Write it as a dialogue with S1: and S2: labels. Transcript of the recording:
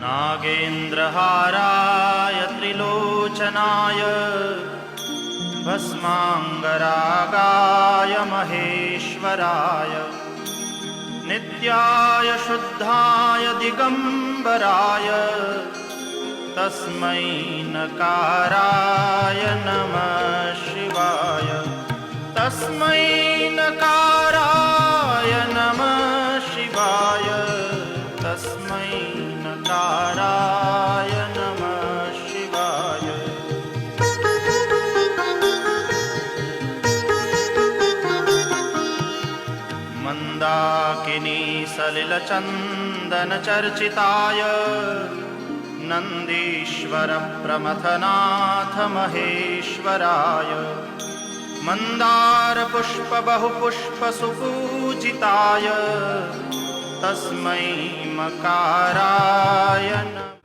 S1: नागेन्द्रहाराय त्रिलोचनाय भस्माङ्गरागाय महेश्वराय नित्याय शुद्धाय दिगम्बराय तस्मै नकाराय नमः शिवाय। तस्मै नकाराय नमः शिवाय। तस्मै नकाराय नमः शिवाय। मन्दाकिनी सलिलचन्दनचर्चिताय नन्दीश्वर प्रमथनाथ महेश्वराय मन्दारपुष्प बहुपुष्पसुपूजिताय तस्मै मकाराय